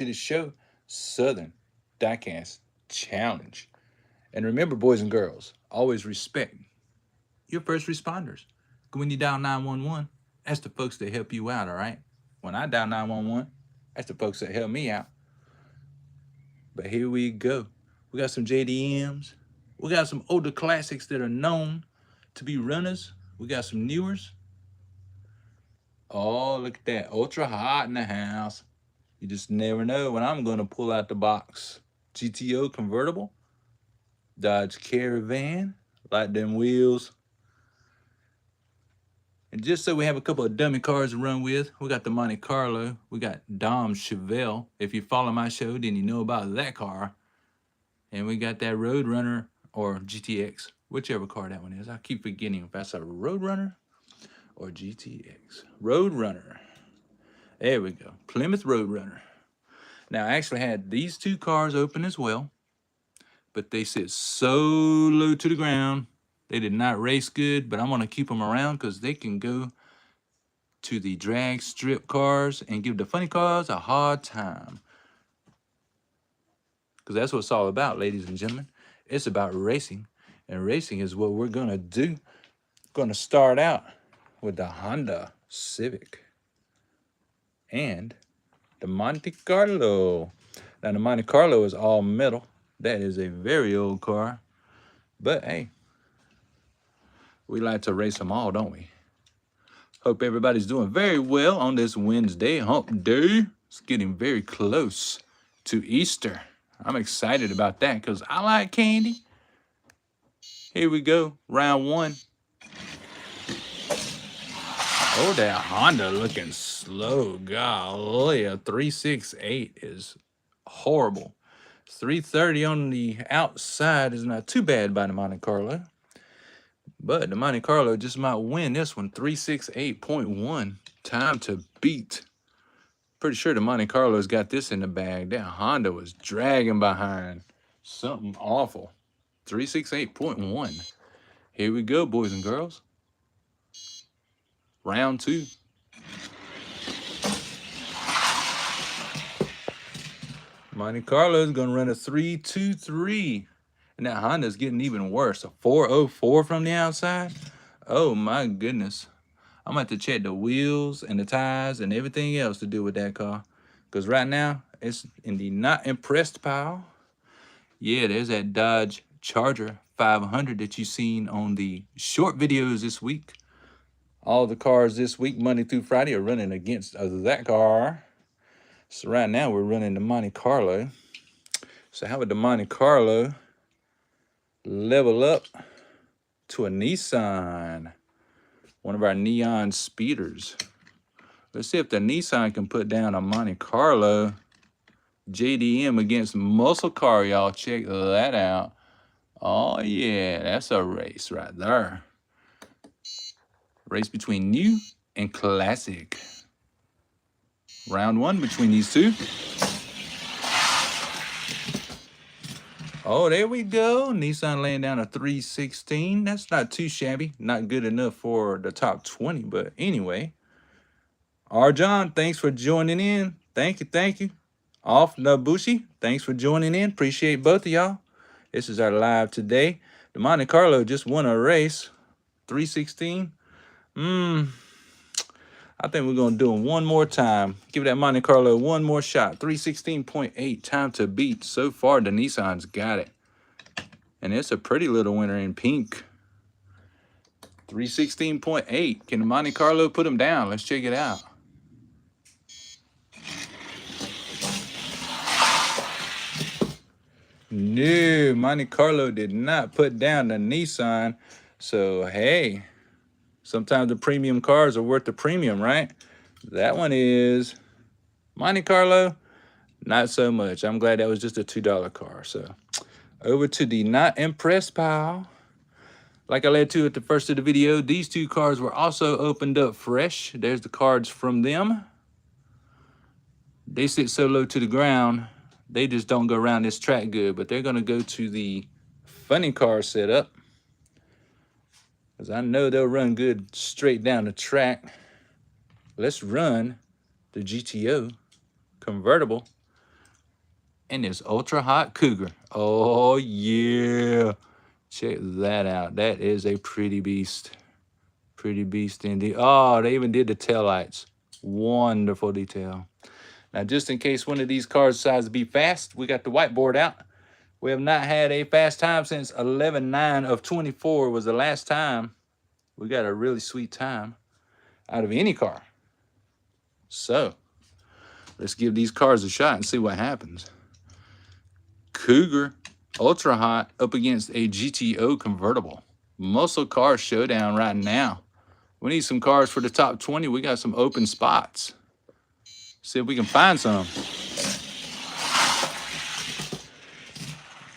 to the show, Southern Diecast Challenge. And remember, boys and girls, always respect your first responders. When you dial 911, that's the folks that help you out, all right? When I dial 911, that's the folks that help me out. But here we go. We got some JDMs. We got some older classics that are known to be runners. We got some newers. Oh, look at that. Ultra hot in the house. You just never know when I'm going to pull out the box. GTO convertible, Dodge Caravan, like them wheels. And just so we have a couple of dummy cars to run with, we got the Monte Carlo. We got Dom Chevelle. If you follow my show, then you know about that car. And we got that Roadrunner or GTX, whichever car that one is. I keep forgetting if that's a Roadrunner or GTX. Roadrunner. There we go. Plymouth Roadrunner. Now, I actually had these two cars open as well, but they sit so low to the ground. They did not race good, but I'm going to keep them around because they can go to the drag strip cars and give the funny cars a hard time. Because that's what it's all about, ladies and gentlemen. It's about racing, and racing is what we're going to do. Going to start out with the Honda Civic and the Monte Carlo. Now, the Monte Carlo is all metal. That is a very old car. But, hey, we like to race them all, don't we? Hope everybody's doing very well on this Wednesday, hump day. It's getting very close to Easter. I'm excited about that because I like candy. Here we go, round one. Oh, that Honda looking slow. Golly, a 368 is horrible. 330 on the outside is not too bad by the Monte Carlo. But the Monte Carlo just might win this one. 368.1. Time to beat. Pretty sure the Monte Carlo's got this in the bag. That Honda was dragging behind. Something awful. 368.1. Here we go, boys and girls. Round two. Monte Carlo's going to run a 323. And that Honda's getting even worse. A 404 from the outside. Oh, my goodness. I'm going to have to check the wheels and the tires and everything else to do with that car. Because right now, it's in the not impressed pile. Yeah, there's that Dodge Charger 500 that you've seen on the short videos this week. All the cars this week, Monday through Friday, are running against that car. So right now, we're running the Monte Carlo. So how would the Monte Carlo level up to a Nissan? One of our neon speeders. Let's see if the Nissan can put down a Monte Carlo. JDM against muscle car, y'all. Check that out. Oh, yeah, that's a race right there. Race between new and classic. Round one between these two. Oh, there we go. Nissan laying down a 316. That's not too shabby. Not good enough for the top 20, but anyway. Arjan, thanks for joining in. Thank you. Off Nabushi, thanks for joining in. Appreciate both of y'all. This is our live today. The Monte Carlo just won a race. 316. I think we're going to do them one more time. Give that Monte Carlo one more shot. 316.8. Time to beat. So far, the Nissan's got it. And it's a pretty little winner in pink. 316.8. Can the Monte Carlo put him down? Let's check it out. No, Monte Carlo did not put down the Nissan. So, hey, sometimes the premium cars are worth the premium, right? That one is Monte Carlo. Not so much. I'm glad that was just a $2 car. So, over to the not impressed pile. Like I led to at the first of the video, these two cars were also opened up fresh. There's the cards from them. They sit so low to the ground, they just don't go around this track good, but they're going to go to the funny car setup. Because I know they'll run good straight down the track. Let's run the GTO convertible. And this ultra hot Cougar. Oh, yeah. Check that out. That is a pretty beast. Pretty beast indeed. Oh, they even did the taillights. Wonderful detail. Now, just in case one of these cars decides to be fast, we got the whiteboard out. We have not had a fast time since 11.9 of 24 was the last time we got a really sweet time out of any car. So, let's give these cars a shot and see what happens. Cougar Ultra Hot up against a GTO convertible. Muscle car showdown right now. We need some cars for the top 20. We got some open spots. See if we can find some.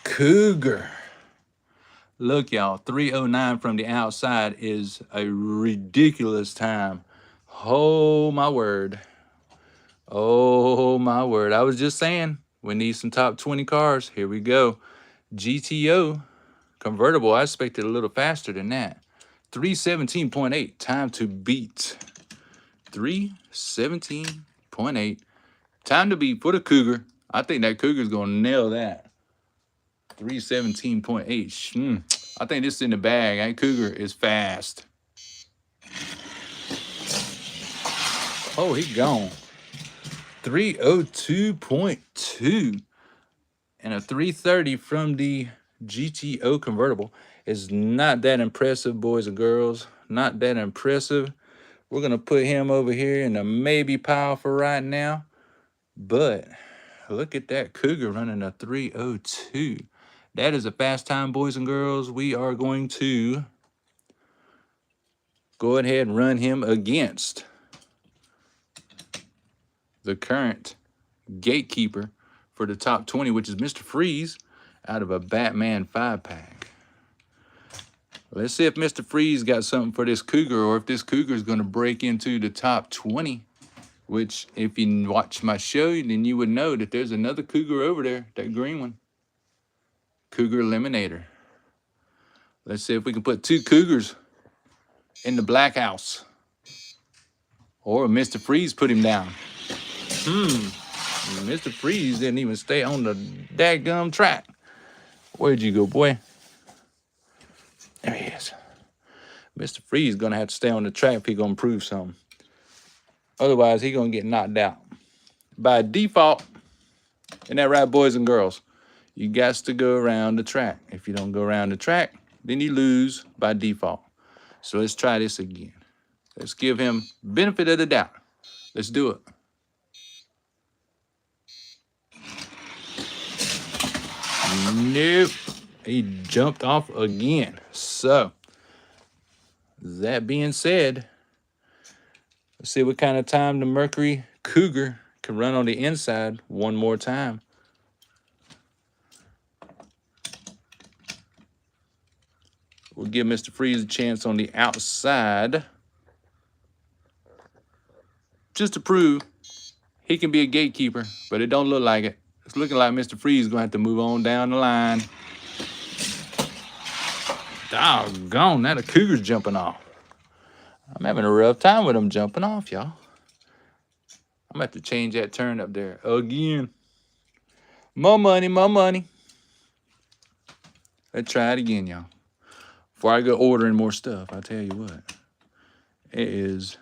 Cougar. Look, y'all, 309 from the outside is a ridiculous time. Oh, my word. Oh, my word. I was just saying, we need some top 20 cars. Here we go. GTO convertible. I expected a little faster than that. 317.8. Time to beat. 317.8. Time to beat for the Cougar. I think that Cougar's going to nail that. 317.8. I think this is in the bag. That Cougar is fast. Oh, he gone. 302.2. And a 330 from the GTO convertible is not that impressive, boys and girls. Not that impressive. We're going to put him over here in the maybe pile for right now. But look at that Cougar running a 302. That is a fast time, boys and girls. We are going to go ahead and run him against the current gatekeeper for the top 20, which is Mr. Freeze out of a Batman 5-pack. Let's see if Mr. Freeze got something for this Cougar or if this Cougar is going to break into the top 20, which if you watch my show, then you would know that there's another Cougar over there, that green one. Cougar Eliminator. Let's see if we can put two Cougars in the black house. Or Mr. Freeze put him down. Mr. Freeze didn't even stay on the dadgum track. Where'd you go, boy? There he is. Mr. Freeze gonna have to stay on the track if he gonna prove something. Otherwise, he gonna get knocked out. By default, isn't that right, boys and girls? You got to go around the track. If you don't go around the track, then you lose by default. So let's try this again. Let's give him benefit of the doubt. Let's do it. Nope. He jumped off again. So, that being said, let's see what kind of time the Mercury Cougar can run on the inside one more time. We'll give Mr. Freeze a chance on the outside, just to prove he can be a gatekeeper, but it don't look like it. It's looking like Mr. Freeze is going to have to move on down the line. Doggone, now the Cougar's jumping off. I'm having a rough time with him jumping off, y'all. I'm going to have to change that turn up there again. More money, more money. Let's try it again, y'all. Before I go ordering more stuff, I'll tell you what. It is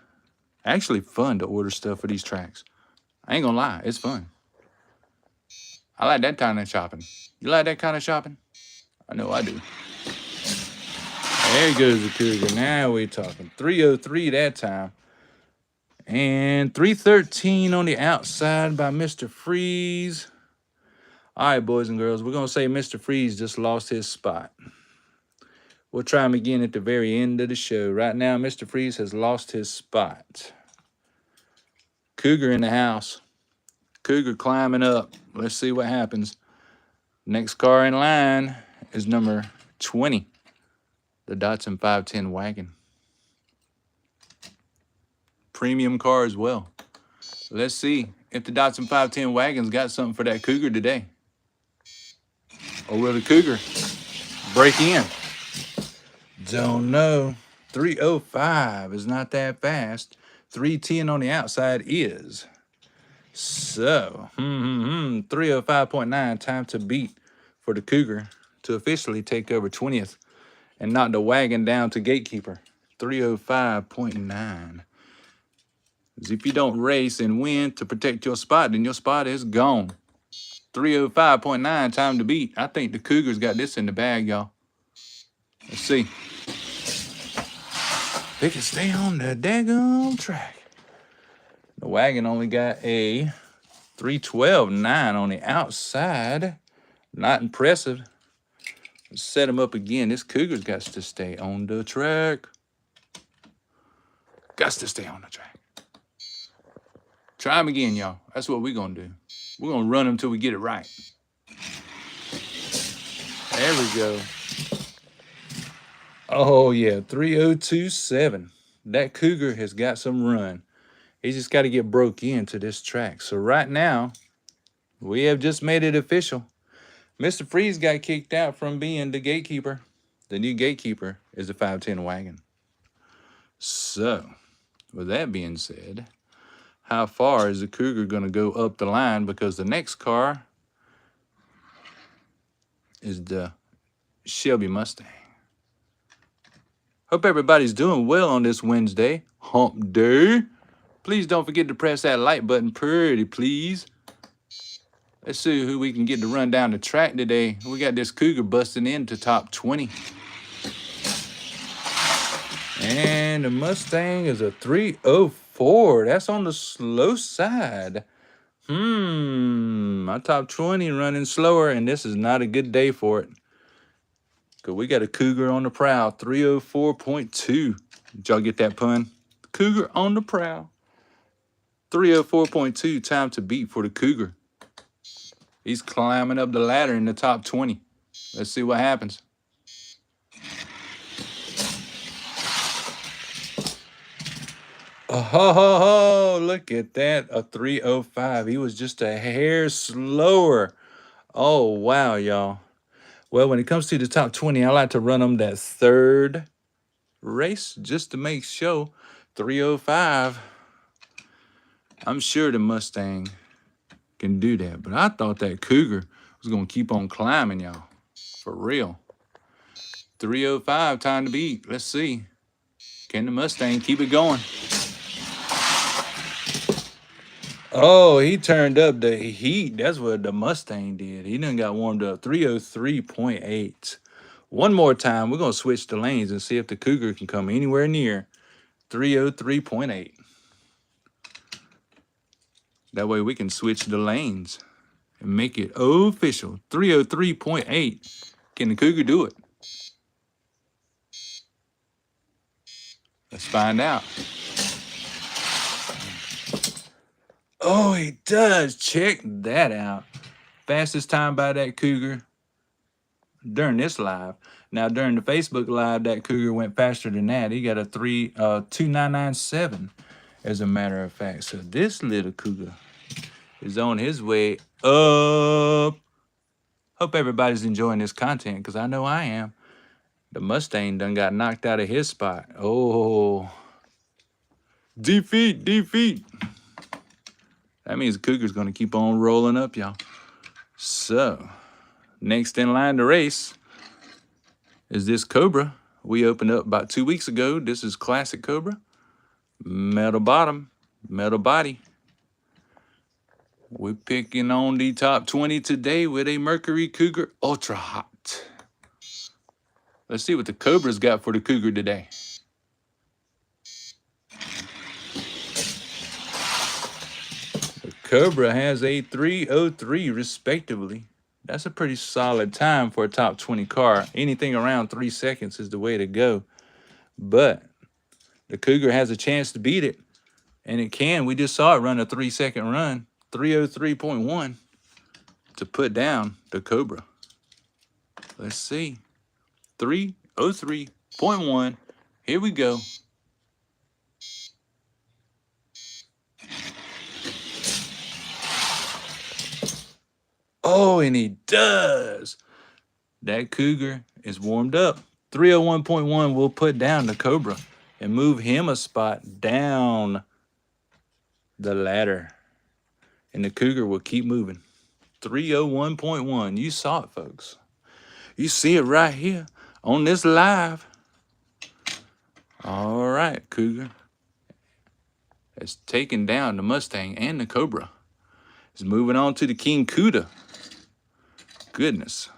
actually fun to order stuff for these tracks. I ain't gonna lie, it's fun. I like that kind of shopping. You like that kind of shopping? I know I do. There goes the Cougar. Now we're talking. 303 that time. And 313 on the outside by Mr. Freeze. All right, boys and girls, we're going to say Mr. Freeze just lost his spot. We'll try him again at the very end of the show. Right now, Mr. Freeze has lost his spot. Cougar in the house. Cougar climbing up. Let's see what happens. Next car in line is number 20. The Datsun 510 wagon. Premium car as well. Let's see if the Datsun 510 wagon's got something for that Cougar today. Or will the Cougar break in? Don't know. 305 is not that fast. 310 on the outside is. So, 305.9, time to beat for the Cougar to officially take over 20th and knock the wagon down to Gatekeeper. 305.9. If you don't race and win to protect your spot, then your spot is gone. 305.9, time to beat. I think the Cougars got this in the bag, y'all. Let's see. They can stay on the daggone track. The wagon only got a 312.9 on the outside. Not impressive. Let's set him up again. This Cougar's got to stay on the track. Got to stay on the track. Try him again, y'all. That's what we're going to do. We're going to run him till we get it right. There we go. Oh, yeah, 302.7. That Cougar has got some run. He's just got to get broke into this track. So right now, we have just made it official. Mr. Freeze got kicked out from being the Gatekeeper. The new Gatekeeper is the 510 wagon. So, with that being said, how far is the Cougar going to go up the line? Because the next car is the Shelby Mustang. Hope everybody's doing well on this Wednesday, hump day. Please don't forget to press that like button pretty please. Let's see who we can get to run down the track today. We got this Cougar busting into top 20. And the Mustang is a 304. That's on the slow side. My top 20 running slower, and this is not a good day for it. Because we got a Cougar on the prowl, 304.2. Did y'all get that pun? Cougar on the prowl. 304.2, time to beat for the Cougar. He's climbing up the ladder in the top 20. Let's see what happens. Oh, look at that, a 305. He was just a hair slower. Oh, wow, y'all. Well, when it comes to the top 20, I like to run them that third race just to make sure. 305. I'm sure the Mustang can do that, but I thought that Cougar was going to keep on climbing, y'all. For real. 305, time to beat. Let's see. Can the Mustang keep it going? Oh, he turned up the heat. That's what the Mustang did. He done got warmed up. 303.8. One more time. We're going to switch the lanes and see if the Cougar can come anywhere near 303.8. That way we can switch the lanes and make it official. 303.8. Can the Cougar do it? Let's find out. Oh, he does. Check that out. Fastest time by that Cougar during this live. Now, during the Facebook live, that Cougar went faster than that. He got a 2997, as a matter of fact. So this little Cougar is on his way up. Hope everybody's enjoying this content, because I know I am. The Mustang done got knocked out of his spot. Oh. Defeat. That means the Cougar's going to keep on rolling up, y'all. So, next in line to race is this Cobra. We opened up about 2 weeks ago. This is classic Cobra. Metal bottom, metal body. We're picking on the top 20 today with a Mercury Cougar Ultra Hot. Let's see what the Cobra's got for the Cougar today. The Cobra has a 303 respectively. That's a pretty solid time for a top 20 car. Anything around 3 seconds is the way to go. But the Cougar has a chance to beat it. And it can. We just saw it run a 3-second run. 303.1 to put down the Cobra. Let's see. 303.1. Here we go. Oh, and he does. That Cougar is warmed up. 301.1 will put down the Cobra and move him a spot down the ladder. And the Cougar will keep moving. 301.1. You saw it, folks. You see it right here on this live. All right, Cougar. It's taking down the Mustang and the Cobra. It's moving on to the King Cuda. Goodness.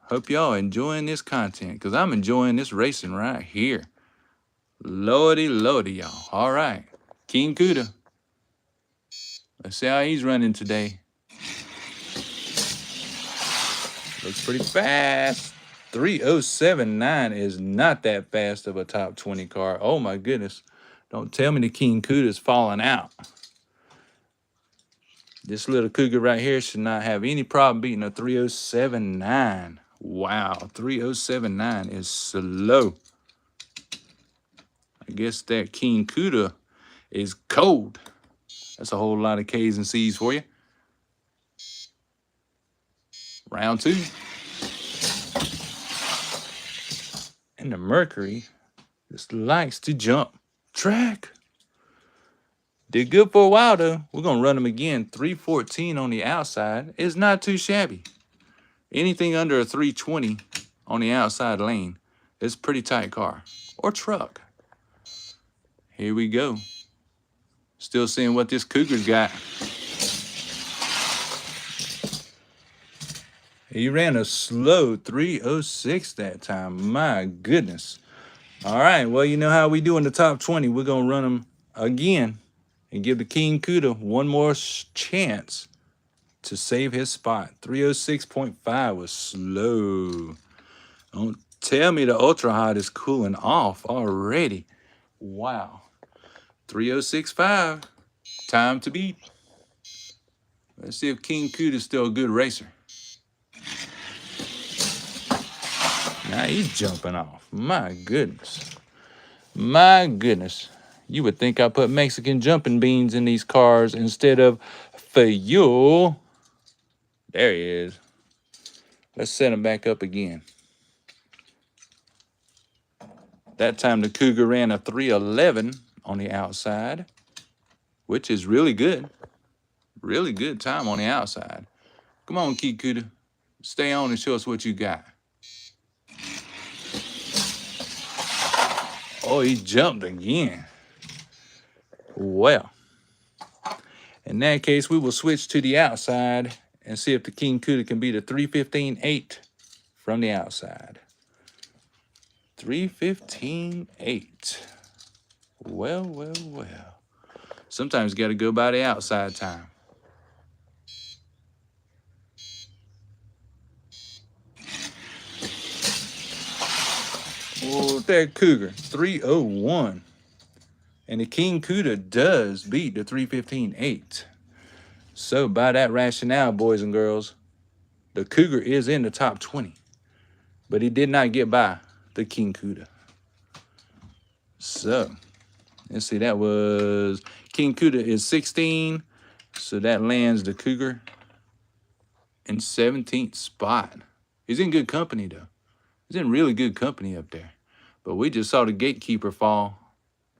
Hope y'all enjoying this content, because I'm enjoying this racing right here. Lordy, lordy, y'all. All right. King Cuda. Let's see how he's running today. Looks pretty fast. 3:07.9 is not that fast of a top 20 car. Oh my goodness. Don't tell me the King Cuda is falling out. This little Cougar right here should not have any problem beating a 3:07.9. Wow, 3:07.9 is slow. I guess that King Cuda is cold. That's a whole lot of K's and C's for you. Round 2. And the Mercury just likes to jump track. Did good for a while, though. We're going to run them again. 314 on the outside is not too shabby. Anything under a 320 on the outside lane is a pretty tight car or truck. Here we go. Still seeing what this Cougar's got. He ran a slow 3:06 that time. My goodness. All right. Well, you know how we do in the top 20. We're going to run them again and give the King Cuda one more chance to save his spot. 3:06.5 was slow. Don't tell me the Ultra Hot is cooling off already. Wow. 3:06.5. Time to beat. Let's see if King Cuda is still a good racer. Now he's jumping off. My goodness. My goodness. You would think I put Mexican jumping beans in these cars instead of fuel. There he is. Let's set him back up again. That time the Cougar ran a 3:11 on the outside, which is really good. Really good time on the outside. Come on, King Cuda. Stay on and show us what you got. Oh, he jumped again. Well, in that case, we will switch to the outside and see if the King Cuda can beat a 3:15.8 from the outside. 3:15.8. Well, well, well. Sometimes you got to go by the outside time. Oh, that Cougar, 3:01. And the King Cuda does beat the 3:15.8. So by that rationale, boys and girls, the Cougar is in the top 20. But he did not get by the King Cuda. So, let's see, that was, King Cuda is 16. So that lands the Cougar in 17th spot. He's in good company, though. He's in really good company up there. But we just saw the gatekeeper fall.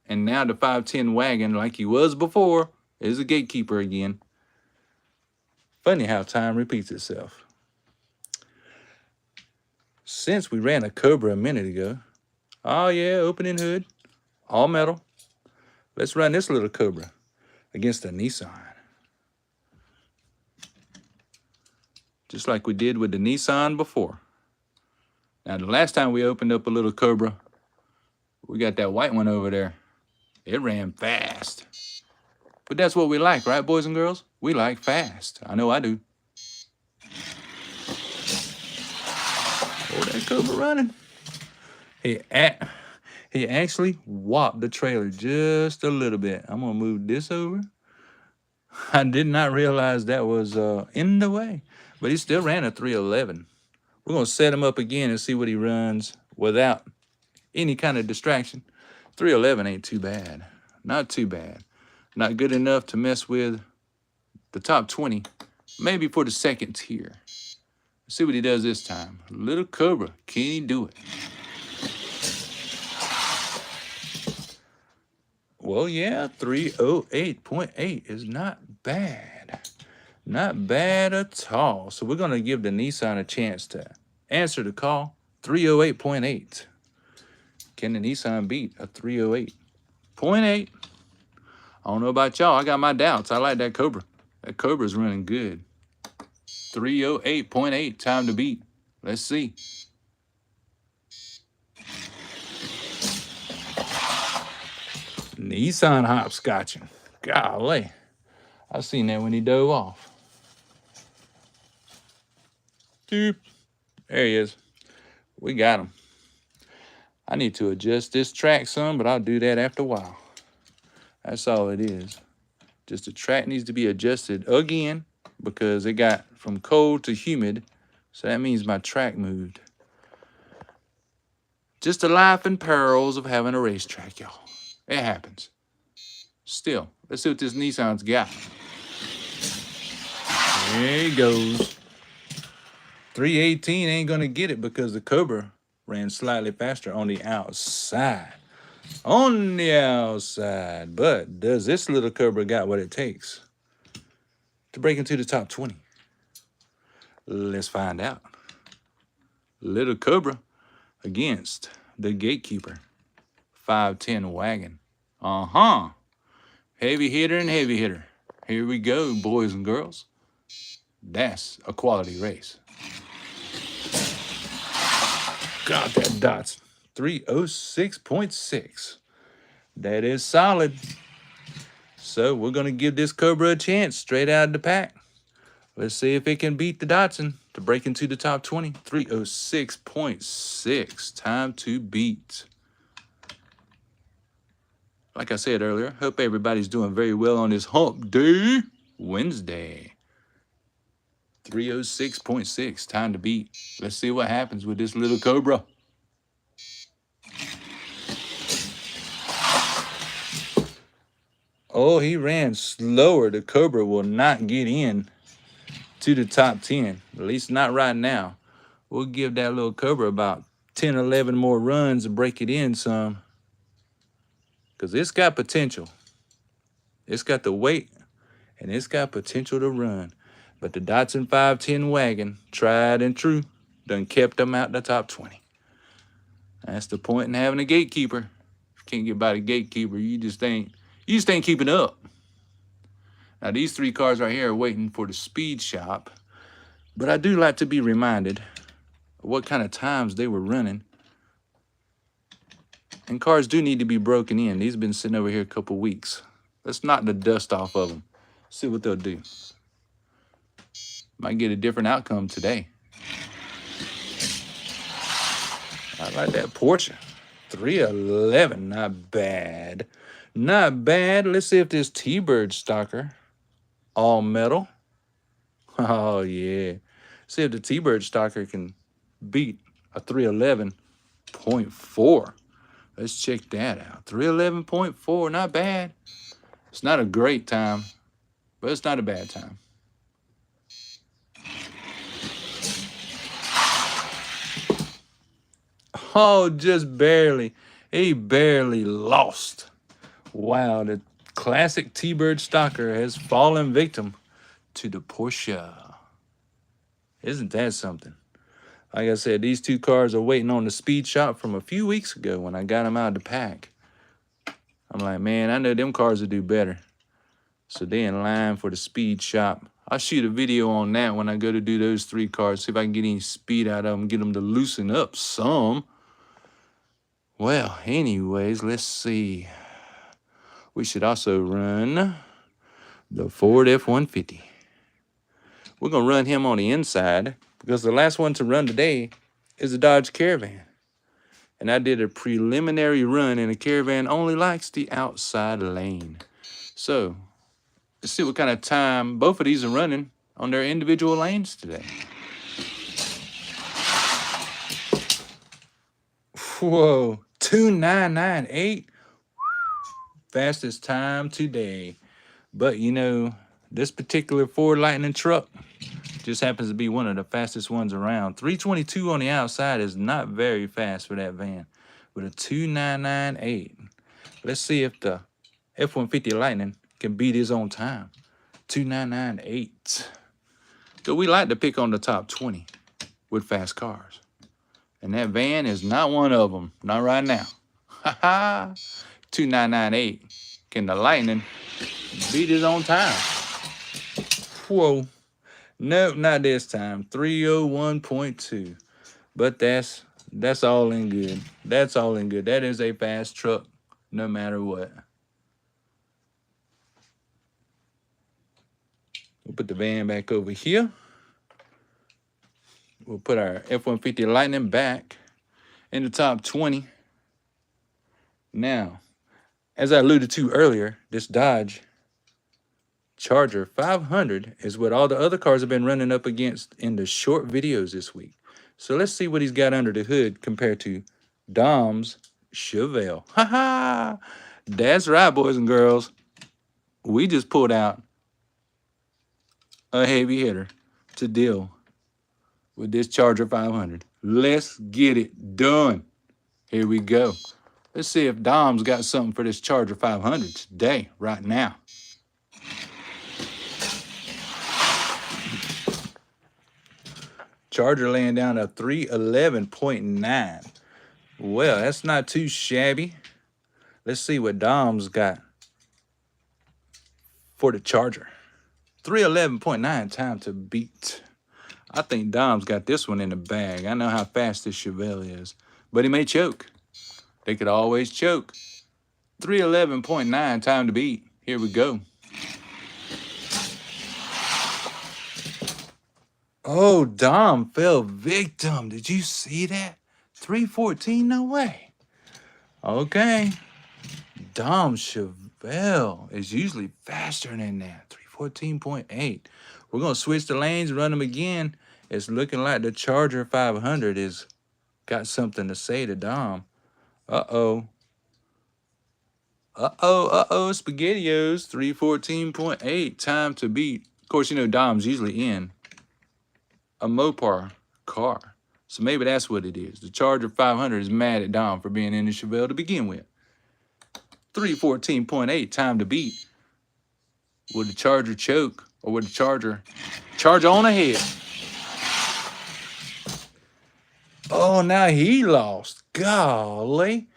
And now the 510 wagon, like he was before, is a gatekeeper again. Funny how time repeats itself. Since we ran a Cobra a minute ago, oh yeah, opening hood, all metal. Let's run this little Cobra against a Nissan. Just like we did with the Nissan before. Now, the last time we opened up a little Cobra, we got that white one over there. It ran fast. But that's what we like, right, boys and girls? We like fast. I know I do. Oh, that Cobra running. He actually whopped the trailer just a little bit. I'm going to move this over. I did not realize that was in the way. But he still ran a 3:11. We're going to set him up again and see what he runs without any kind of distraction. 3:11 ain't too bad. Not too bad. Not good enough to mess with the top 20. Maybe for the second tier. Let's see what he does this time. Little Cobra, can he do it? Well, yeah, 308.8 is not bad. Not bad at all. So we're going to give the Nissan a chance to answer the call. 308.8. Can the Nissan beat a 308.8? I don't know about y'all. I got my doubts. I like that Cobra. That Cobra's running good. 308.8, time to beat. Let's see. Nissan hopscotching. Golly. I seen that when he dove off. Doop. There he is. We got him. I need to adjust this track some, but I'll do that after a while. That's all it is. Just the track needs to be adjusted again because it got from cold to humid. So that means my track moved. Just the life and perils of having a racetrack, y'all. It happens. Still, let's see what this Nissan's got. There he goes. 318 ain't gonna get it because the Cobra ran slightly faster on the outside. On the outside. But does this little Cobra got what it takes to break into the top 20? Let's find out. Little Cobra against the Gatekeeper 510 wagon. Heavy hitter and heavy hitter. Here we go, boys and girls. That's a quality race. Got that Datsun 306.6. That is solid. So we're going to give this Cobra a chance straight out of the pack. Let's see if it can beat the Datsun to break into the top 20. 306.6. Time to beat. Like I said earlier, hope everybody's doing very well on this hump day, Wednesday. 306.6. Time to beat. Let's see what happens with this little Cobra. Oh, he ran slower. The Cobra will not get in to the top 10, at least not right now. We'll give that little Cobra about 10, 11 more runs to break it in some. Because it's got potential. It's got the weight, and it's got potential to run. But the Datsun 510 wagon, tried and true, done kept them out the top 20. That's the point in having a gatekeeper. If you can't get by the gatekeeper, you just ain't keeping up. Now, these three cars right here are waiting for the speed shop. But I do like to be reminded of what kind of times they were running. And cars do need to be broken in. These have been sitting over here a couple weeks. Let's knock the dust off of them. See what they'll do. Might get a different outcome today. I like that Porsche. 311, not bad. Not bad. Let's see if this T-Bird Stalker, all metal. Oh, yeah. See if the T-Bird Stalker can beat a 311.4. Let's check that out. 311.4, not bad. It's not a great time, but it's not a bad time. Oh, just barely. He barely lost. Wow, the classic T-Bird Stalker has fallen victim to the Porsche. Isn't that something? Like I said, these two cars are waiting on the speed shop from a few weeks ago when I got them out of the pack. I'm like, man, I know them cars will do better. So they're in line for the speed shop. I'll shoot a video on that when I go to do those three cars, see if I can get any speed out of them, get them to loosen up some. Well, anyways, let's see. We should also run the Ford F-150. We're going to run him on the inside because the last one to run today is a Dodge Caravan. And I did a preliminary run, and a Caravan only likes the outside lane. So, let's see what kind of time both of these are running on their individual lanes today. Whoa, 2:9.98. Fastest time today. But, you know, this particular Ford Lightning truck just happens to be one of the fastest ones around. 322 on the outside is not very fast for that van. With a 2:9.98. Let's see if the F-150 Lightning can beat his own time. 2998. So we like to pick on the top 20 with fast cars. And that van is not one of them. Not right now. Ha ha. 2998. Can the Lightning beat his own time? Whoa. Nope, not this time. 301.2. But that's all in good. That's all in good. That is a fast truck no matter what. We'll put the van back over here. We'll put our F-150 Lightning back in the top 20. Now, as I alluded to earlier, this Dodge Charger 500 is what all the other cars have been running up against in the short videos this week. So let's see what he's got under the hood compared to Dom's Chevelle. Ha ha! That's right, boys and girls. We just pulled out a heavy hitter to deal with this Charger 500. Let's get it done. Here we go. Let's see if Dom's got something for this Charger 500 today, right now. Charger laying down a 311.9. Well, that's not too shabby. Let's see what Dom's got for the Charger. 311.9, time to beat. I think Dom's got this one in the bag. I know how fast this Chevelle is, but he may choke. They could always choke. 311.9, time to beat. Here we go. Oh, Dom fell victim. Did you see that? 314, no way. Okay. Dom Chevelle is usually faster than that. 314.8. We're going to switch the lanes, run them again. It's looking like the Charger 500 is got something to say to Dom. Uh-oh. SpaghettiOs. 314.8. Time to beat. Of course, you know Dom's usually in a Mopar car. So maybe that's what it is. The Charger 500 is mad at Dom for being in the Chevelle to begin with. 314.8, time to beat. Would the Charger choke, or would the Charger charge on ahead? Oh, now he lost. Golly.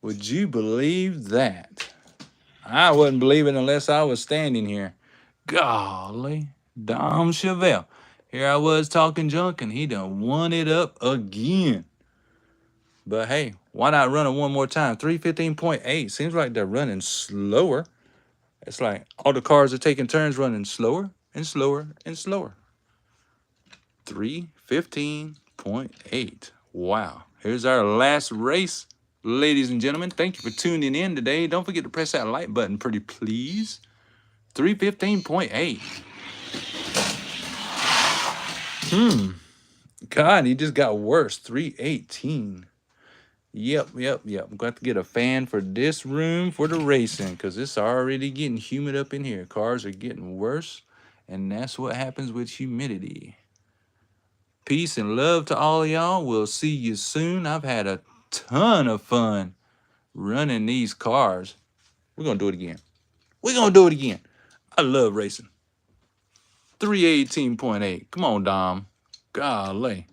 Would you believe that? I wouldn't believe it unless I was standing here. Golly. Dom Chevelle. Here I was talking junk, and he done won it up again. But hey, why not run it one more time? 315.8. Seems like they're running slower. It's like all the cars are taking turns running slower and slower and slower. 315.8. Wow. Here's our last race, ladies and gentlemen. Thank you for tuning in today. Don't forget to press that like button, pretty please. 315.8. God, he just got worse. 318. Yep. I'm going to get a fan for this room for the racing because it's already getting humid up in here. Cars are getting worse, and that's what happens with humidity. Peace and love to all of y'all. We'll see you soon. I've had a ton of fun running these cars. We're going to do it again. I love racing. 318.8. Come on, Dom. Golly.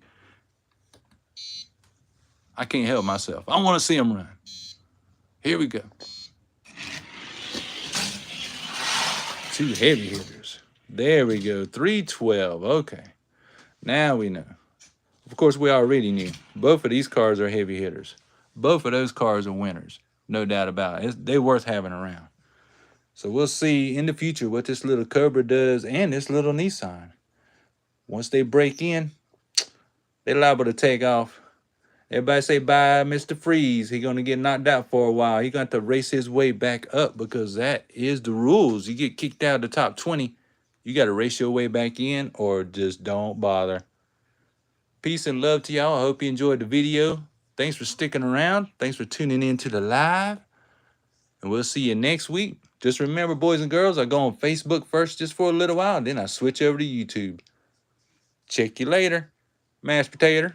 I can't help myself. I want to see him run. Here we go. 2 heavy hitters. There we go. 312. Okay. Now we know. Of course, we already knew. Both of these cars are heavy hitters. Both of those cars are winners. No doubt about it. They're worth having around. So we'll see in the future what this little Cobra does and this little Nissan. Once they break in, they're liable to take off. Everybody say bye, Mr. Freeze. He's going to get knocked out for a while. He's going to race his way back up because that is the rules. You get kicked out of the top 20, you got to race your way back in or just don't bother. Peace and love to y'all. I hope you enjoyed the video. Thanks for sticking around. Thanks for tuning in to the live. And we'll see you next week. Just remember, boys and girls, I go on Facebook first just for a little while. Then I switch over to YouTube. Check you later. Mashed potato.